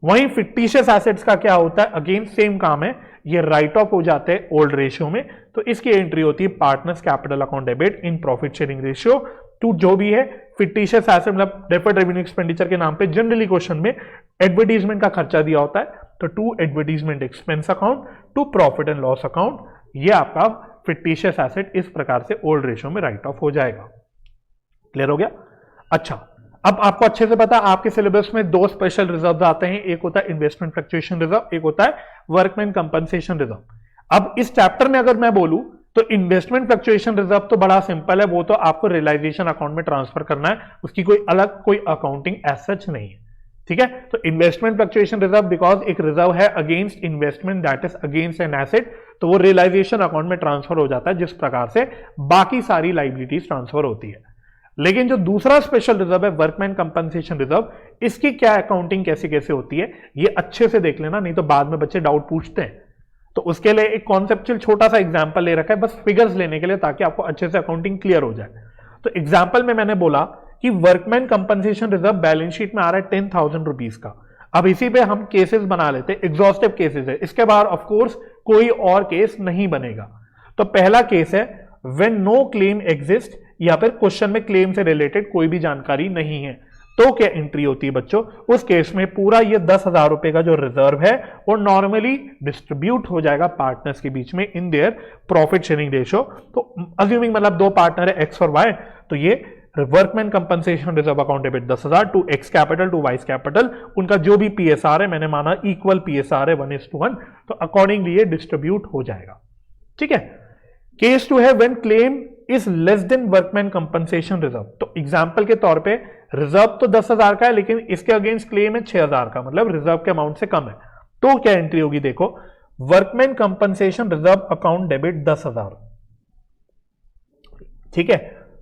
वहीं फिक्टिशियस एसेट्स का क्या होता है, अगेन सेम काम है, ये राइट ऑफ हो जाते हैं ओल्ड रेशियो में, तो इसकी एंट्री होती है partners capital account debit in profit sharing ratio two जो भी है फिक्टिशियस एसेट, मतलब डेफर्ड रेवेन्यू एक्सपेंडिचर के नाम पे जनरली क्वेश्चन में एडवर्टीजमेंट का खर्चा दिया होता है, तो to advertisement expense account to profit and loss account, ये आपका फिक्टिशियस एसेट इस प्रकार से ओल्ड रेशियो में राइट ऑफ हो जाएगा। क्लियर हो गया। अच्छा, अब आपको अच्छे से पता है आपके सिलेबस में दो स्पेशल रिजर्व आते हैं, एक होता है इन्वेस्टमेंट फ्लक्चुएशन रिजर्व, एक होता है वर्कमैन कंपनसेशन रिजर्व। अब इस चैप्टर में अगर मैं बोलूं तो इन्वेस्टमेंट फ्लक्चुएशन रिजर्व तो बड़ा सिंपल है, वो तो आपको रियलाइजेशन अकाउंट में ट्रांसफर करना है, उसकी कोई अलग कोई अकाउंटिंग एज सच नहीं है। ठीक है, तो इन्वेस्टमेंट फ्लक्चुएशन रिजर्व बिकॉज एक रिजर्व है against investment that is against an asset, तो वो रियलाइजेशन अकाउंट में ट्रांसफर हो जाता है जिस प्रकार से बाकी सारी लाइबिलिटीज ट्रांसफर होती है। लेकिन जो दूसरा स्पेशल रिजर्व है वर्कमैन कंपनसेशन रिजर्व, इसकी क्या अकाउंटिंग कैसे कैसे होती है ये अच्छे से देख लेना, नहीं तो बाद में बच्चे डाउट पूछते हैं। तो उसके लिए एक कॉन्सेप्चुअल छोटा सा एग्जांपल ले रखा है बस फिगर्स लेने के लिए, ताकि आपको अच्छे से अकाउंटिंग क्लियर हो जाए। तो एग्जांपल में मैंने बोला कि workman compensation reserve balance sheet में आ रहा है 10,000 रुपीज का। अब इसी पे हम केसेस बना लेते हैं, एग्जॉस्टिव केसेस है, इसके बाद ऑफ कोर्स कोई और केस नहीं बनेगा। तो पहला केस है व्हेन नो क्लेम एग्जिस्ट, या फिर क्वेश्चन में क्लेम से रिलेटेड कोई भी जानकारी नहीं है, तो क्या एंट्री होती है बच्चों, उस केस में पूरा ये 10,000 रुपए का जो रिजर्व है वो नॉर्मली डिस्ट्रीब्यूट हो जाएगा पार्टनर्स के बीच में in their profit sharing ratio. तो अज्यूमिंग मतलब दो पार्टनर है एक्स और वाई, तो ये workman compensation reserve account debit 10,000 to X capital to Y capital, उनका जो भी पीएसआर है मैंने माना इक्वल पीएसआर है 1:1, तो अकॉर्डिंगली ये डिस्ट्रीब्यूट हो जाएगा। ठीक है, केस 2 है when claim is less than workman compensation reserve. तो एग्जांपल के तौर पे रिजर्व तो 10,000 का है लेकिन इसके अगेंस्ट क्लेम है 6,000 का, मतलब रिजर्व के अमाउंट से कम है, तो क्या एंट्री होगी देखो, workman compensation reserve account debit 10,000। ठीक है,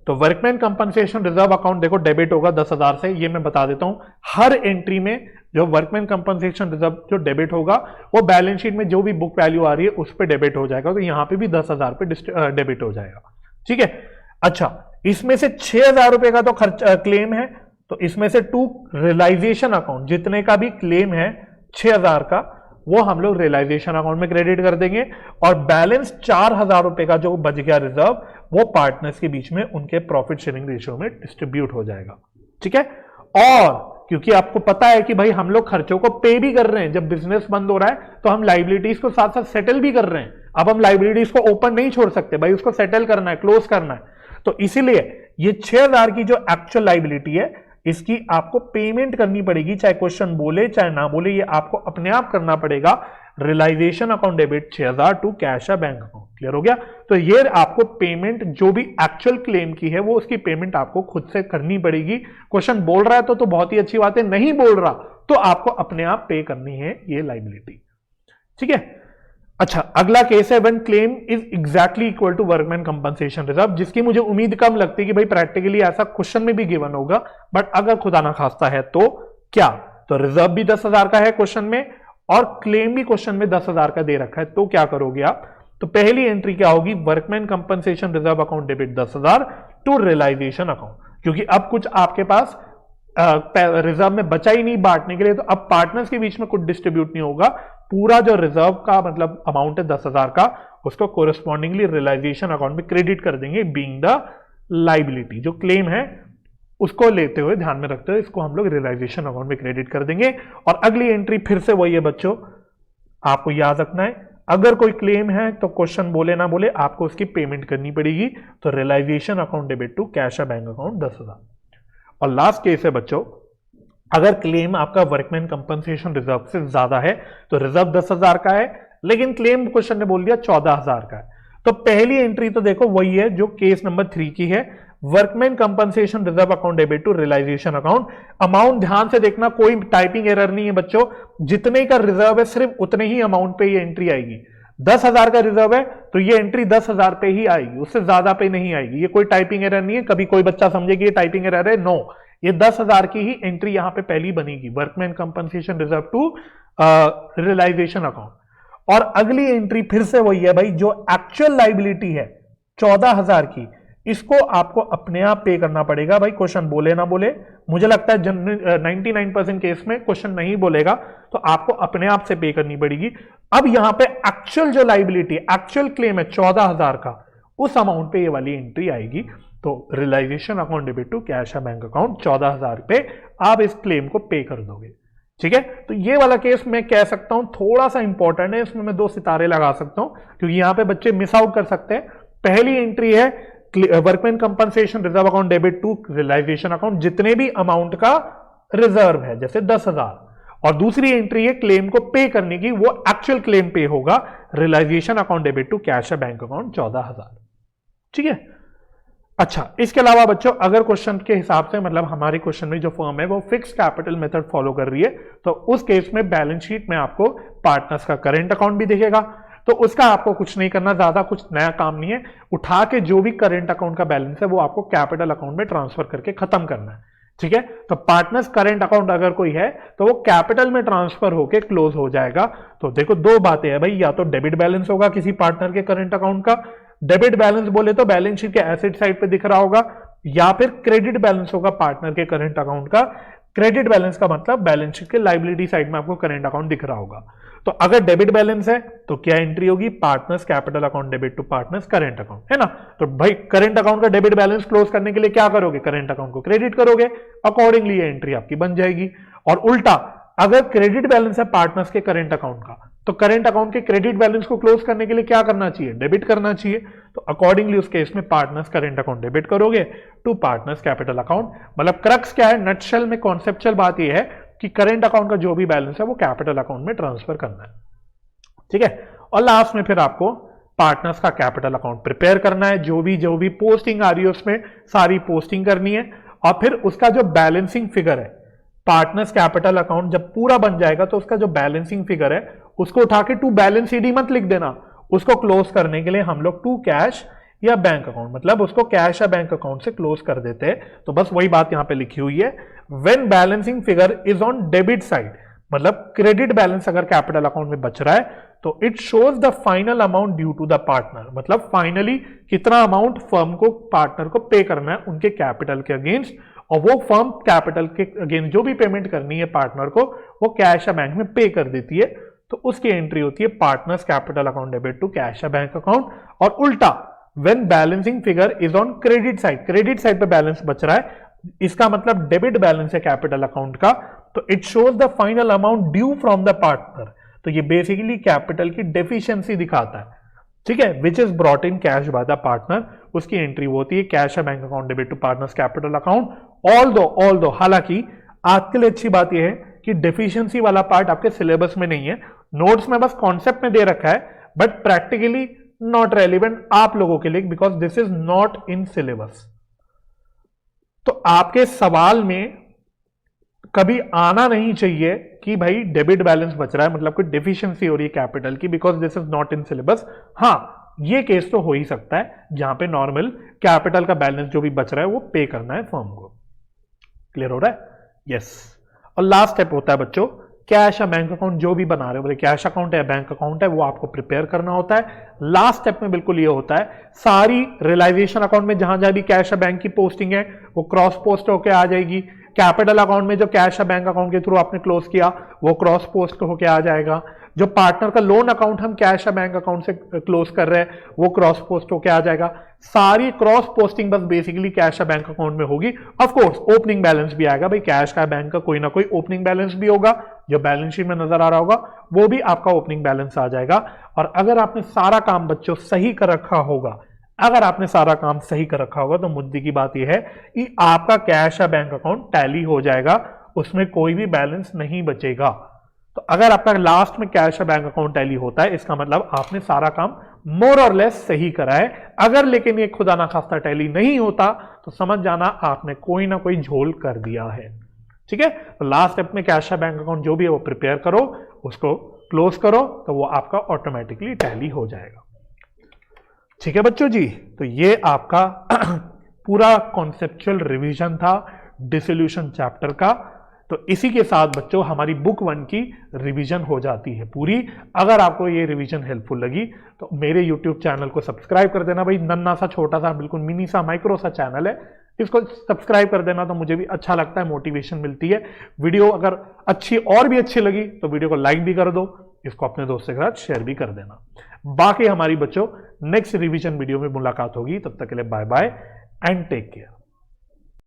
तो वर्कमैन कंपनसेशन रिजर्व अकाउंट देखो डेबिट होगा 10,000 से, ये मैं बता देता हूं, हर एंट्री में जो वर्कमैन कंपनसेशन रिजर्व जो डेबिट होगा वो बैलेंस शीट में जो भी बुक वैल्यू आ रही है उस पर डेबिट हो जाएगा, तो यहां पे भी 10,000 पे डेबिट हो जाएगा। ठीक है, अच्छा इसमें से 6,000 रुपए का तो खर्च क्लेम है, तो इसमें से टू रियलाइजेशन अकाउंट जितने का भी क्लेम है 6,000 का वो हम लोग रियलाइजेशन अकाउंट में क्रेडिट कर देंगे, और बैलेंस 4,000 रुपए का जो बच गया रिजर्व वो पार्टनर्स के बीच में उनके प्रॉफिट शेयरिंग रेशियो में डिस्ट्रीब्यूट हो जाएगा। ठीक है, और क्योंकि आपको पता है कि भाई हम लोग खर्चों को पे भी कर रहे हैं, जब बिजनेस बंद हो रहा है तो हम लाइबिलिटीज को साथ साथ सेटल भी कर रहे हैं, अब हम लाइबिलिटीज को ओपन नहीं छोड़ सकते भाई, उसको सेटल करना है, क्लोज करना है। तो इसीलिए ये 6000 की जो एक्चुअल लाइबिलिटी है इसकी आपको पेमेंट करनी पड़ेगी, चाहे क्वेश्चन बोले चाहे ना बोले, ये आपको अपने आप करना पड़ेगा। Realisation account debit 6000 to cash या बैंक अकाउंट। क्लियर हो गया? तो ये आपको पेमेंट जो भी एक्चुअल क्लेम की है वो उसकी पेमेंट आपको खुद से करनी पड़ेगी। क्वेश्चन बोल रहा है तो बहुत ही अच्छी बात है, नहीं बोल रहा तो आपको अपने आप पे करनी है ये लाइबिलिटी। ठीक है? अच्छा, अगला केस है when claim is exactly equal to workman compensation reserve, जिसकी मुझे उम्मीद कम लगती है कि भाई प्रैक्टिकली ऐसा क्वेश्चन में भी गिवन होगा, बट अगर खुदा ना खास्ता है तो क्या, तो रिजर्व भी 10,000 का है क्वेश्चन में और क्लेम भी क्वेश्चन में 10,000 का दे रखा है, तो क्या करोगे आप? तो पहली एंट्री क्या होगी? Workman compensation reserve account debit 10,000 to realisation account, क्योंकि अब कुछ आपके पास रिजर्व में बचा ही नहीं बांटने के लिए, तो अब पार्टनर्स के बीच में कुछ डिस्ट्रीब्यूट नहीं होगा। पूरा जो रिजर्व का मतलब अमाउंट है 10,000 का, उसको कोरस्पॉन्डिंगली रियलाइजेशन अकाउंट में क्रेडिट कर देंगे, बीइंग द लाइबिलिटी। जो क्लेम है उसको लेते हुए, ध्यान में रखते हुए, इसको हम लोग रियलाइजेशन अकाउंट में क्रेडिट कर देंगे। और अगली एंट्री फिर से वही है बच्चों, आपको याद रखना है, अगर कोई क्लेम है तो क्वेश्चन बोले ना बोले आपको उसकी पेमेंट करनी पड़ेगी। तो realisation account debit to cash या बैंक अकाउंट 10,000। और लास्ट केस है बच्चों, अगर क्लेम आपका वर्कमैन कंपनसेशन रिजर्व से ज्यादा है, तो रिजर्व 10,000 का है लेकिन क्लेम क्वेश्चन ने बोल दिया 14,000 का है, तो पहली एंट्री तो देखो वही है जो केस नंबर 3 की है, workman compensation reserve account debit to realisation account. Amount ध्यान से देखना, कोई टाइपिंग एरर नहीं है बच्चों, जितने का रिजर्व है सिर्फ उतने ही अमाउंट पे ये एंट्री आएगी। 10,000 का रिजर्व है तो ये एंट्री 10,000 पे ही आएगी, उससे ज्यादा पे नहीं आएगी। ये कोई टाइपिंग एरर नहीं है, कभी कोई बच्चा समझे कि ये टाइपिंग एरर है, नो, ये 10,000 की ही एंट्री यहां पे पहली बनेगी, workman compensation reserve to realisation account. और अगली एंट्री फिर से वही है भाई, जो एक्चुअल लाइबिलिटी है 14,000 की, इसको आपको अपने आप पे करना पड़ेगा भाई, क्वेश्चन बोले ना बोले। मुझे लगता है 99% केस में क्वेश्चन नहीं बोलेगा तो आपको अपने आप से पे करनी पड़ेगी। अब यहां पे एक्चुअल जो लाइबिलिटी, एक्चुअल क्लेम है 14,000 का, उस अमाउंट पे ये वाली एंट्री आएगी। तो realisation account debit to cash या बैंक अकाउंट 14,000 पे आप इस क्लेम को पे कर दोगे। ठीक है? तो ये वाला केस मैं कह सकता हूं थोड़ा सा इंपॉर्टेंट है, इसमें मैं 2 सितारे लगा सकता हूं क्योंकि यहां पे बच्चे मिस आउट कर सकते हैं। पहली एंट्री है workman compensation reserve account debit to realisation account, जितने भी अमाउंट का रिजर्व है जैसे 10,000, और दूसरी एंट्री है क्लेम को पे करने की, वो एक्चुअल क्लेम पे होगा, realisation account debit to cash या बैंक अकाउंट 14,000। ठीक है? अच्छा, इसके अलावा बच्चों अगर क्वेश्चन के हिसाब से मतलब हमारे क्वेश्चन में जो फर्म है वो फिक्स कैपिटल मेथड फॉलो कर रही है, तो उस केस में बैलेंस शीट में आपको पार्टनर्स का करंट अकाउंट भी दिखेगा, तो उसका आपको कुछ नहीं करना, ज्यादा कुछ नया काम नहीं है, उठा के जो भी करंट अकाउंट का बैलेंस है वो आपको कैपिटल अकाउंट में ट्रांसफर करके खत्म करना है। ठीक है? तो पार्टनर्स करंट अकाउंट अगर कोई है तो वो कैपिटल में ट्रांसफर होके क्लोज हो जाएगा। तो देखो 2 बातें हैं भाई, या तो डेबिट बैलेंस होगा किसी पार्टनर के करंट अकाउंट का, डेबिट बैलेंस बोले तो बैलेंस शीट के एसेट साइड पे दिख रहा होगा, या फिर क्रेडिट बैलेंस होगा पार्टनर के करंट अकाउंट का। क्रेडिट बैलेंस का मतलब बैलेंस शीट के लायबिलिटी साइड में आपको करंट अकाउंट दिख रहा होगा। तो अगर डेबिट बैलेंस है तो क्या एंट्री होगी? Partners capital account debit to partners current account, है ना? तो भाई करंट अकाउंट का डेबिट बैलेंस क्लोज करने के लिए क्या करोगे? करंट अकाउंट को क्रेडिट करोगे, अकॉर्डिंगली ये एंट्री आपकी बन जाएगी। और उल्टा, अगर क्रेडिट बैलेंस है पार्टनर्स के करंट अकाउंट का, तो करंट अकाउंट के क्रेडिट बैलेंस को क्लोज करने के लिए क्या करना चाहिए? डेबिट करना चाहिए। तो अकॉर्डिंगली उस केस में पार्टनर्स करंट अकाउंट डेबिट करोगे टू पार्टनर्स कैपिटल अकाउंट। मतलब क्रक्स क्या है, नटशेल में कॉन्सेप्चुअल बात यह है कि करंट अकाउंट का जो भी बैलेंस है वो कैपिटल अकाउंट में ट्रांसफर करना है। ठीक है? और लास्ट में फिर आपको पार्टनर्स का कैपिटल अकाउंट प्रिपेयर करना है, जो भी पोस्टिंग आ रही है उसमें सारी पोस्टिंग करनी है, और फिर उसका जो बैलेंसिंग फिगर है पार्टनर्स कैपिटल अकाउंट जब पूरा बन जाएगा तो उसका जो बैलेंसिंग फिगर है उसको उठा के टू बैलेंस शीट मत लिख देना, उसको क्लोज करने के लिए हम लोग टू कैश या बैंक अकाउंट, मतलब उसको कैश या बैंक अकाउंट से क्लोज कर देते हैं। तो बस वही बात यहां पे लिखी हुई है, when balancing figure is on debit side, मतलब क्रेडिट बैलेंस अगर कैपिटल अकाउंट में बच रहा है तो it shows the final amount due to the partner, मतलब फाइनली कितना अमाउंट फर्म को पार्टनर को पे करना है उनके कैपिटल के अगेंस्ट, और वो फर्म कैपिटल के अगेंस्ट जो भी पेमेंट करनी है पार्टनर को वो कैश या बैंक में पे कर देती है। तो उसकी एंट्री होती है partners capital account debit to cash या बैंक अकाउंट। और उल्टा, when balancing figure is on credit side, credit side पे बैलेंस बच रहा है, इसका मतलब डेबिट बैलेंस है कैपिटल अकाउंट का, तो it shows the final amount due from the partner. तो ये बेसिकली कैपिटल की डेफिशिएंसी दिखाता है, ठीक है, which is brought in cash by the partner, उसकी एंट्री वो होती है कैश है bank account debit to partners capital account. Although हालांकि आपके लिए अच्छी बात यह है कि डेफिशिएंसी वाला पार्ट आपके सिलेबस में नहीं है, नोट्स में बस कॉन्सेप्ट में दे रखा है, बट प्रैक्टिकली नॉट रेलिवेंट आप लोगों के लिए because this is not in syllabus. तो आपके सवाल में कभी आना नहीं चाहिए कि भाई डेबिट बैलेंस बच रहा है, मतलब कोई डेफिशिएंसी हो रही है कैपिटल की, because this is not in syllabus. हाँ, ये केस तो हो ही सकता है जहां पे नॉर्मल कैपिटल का बैलेंस जो भी बच रहा है वो पे करना है फर्म को। क्लियर हो रहा है? यस। और लास्ट स्टेप होता है बच्चों कैश या बैंक अकाउंट जो भी बना रहे हो, बोले कैश अकाउंट है या बैंक अकाउंट है, वो आपको प्रिपेयर करना होता है। लास्ट स्टेप में बिल्कुल ये होता है सारी रियलाइजेशन अकाउंट में जहां जहां भी कैश या बैंक की पोस्टिंग है वो क्रॉस पोस्ट होकर आ जाएगी। कैपिटल अकाउंट में जो कैश या बैंक अकाउंट के थ्रू आपने क्लोज किया वो क्रॉस पोस्ट होकर आ जाएगा। जो पार्टनर का लोन अकाउंट हम कैश या बैंक अकाउंट से क्लोज कर रहे हैं वो क्रॉस पोस्ट होकर आ जाएगा। सारी क्रॉस पोस्टिंग बस बेसिकली कैश या बैंक अकाउंट में होगी। ऑफ कोर्स ओपनिंग बैलेंस भी आएगा, भाई कैश का बैंक का कोई ना कोई ओपनिंग बैलेंस भी होगा, जो बैलेंस शीट में नजर आ रहा होगा वो भी आपका ओपनिंग बैलेंस आ जाएगा। और अगर आपने सारा काम बच्चों सही कर रखा होगा, अगर आपने सारा काम सही कर रखा होगा तो मुद्दे की बात यह है कि आपका कैश या बैंक अकाउंट टैली हो जाएगा, उसमें कोई भी बैलेंस नहीं बचेगा। तो अगर आपका लास्ट में कैश या बैंक अकाउंट टैली होता है इसका मतलब आपने सारा काम मोर और लेस सही करा है। अगर लेकिन ये खुदा ना खास्ता टैली नहीं होता तो समझ जाना आपने कोई ना कोई झोल कर दिया है। ठीक है, तो लास्ट स्टेप में कैश या बैंक अकाउंट जो भी है वो प्रिपेयर करो, उसको क्लोज करो, तो वो आपका ऑटोमेटिकली टैली हो जाएगा। ठीक है बच्चों जी, तो ये आपका पूरा कॉन्सेप्चुअल रिवीजन था डिसोल्यूशन चैप्टर का। तो इसी के साथ बच्चों हमारी बुक 1 की रिवीजन हो जाती है पूरी। अगर आपको ये रिवीजन हेल्पफुल लगी तो मेरे यूट्यूब चैनल को सब्सक्राइब कर देना। भाई नन्ना सा छोटा सा बिल्कुल मिनी सा माइक्रो सा चैनल है, इसको सब्सक्राइब कर देना तो मुझे भी अच्छा लगता है, मोटिवेशन मिलती है। वीडियो अगर अच्छी और भी अच्छी लगी तो वीडियो को लाइक भी कर दो, इसको अपने दोस्तों के साथ शेयर भी कर देना। बाकी हमारी बच्चों नेक्स्ट रिवीजन वीडियो में मुलाकात होगी, तब तक के लिए bye bye and take care.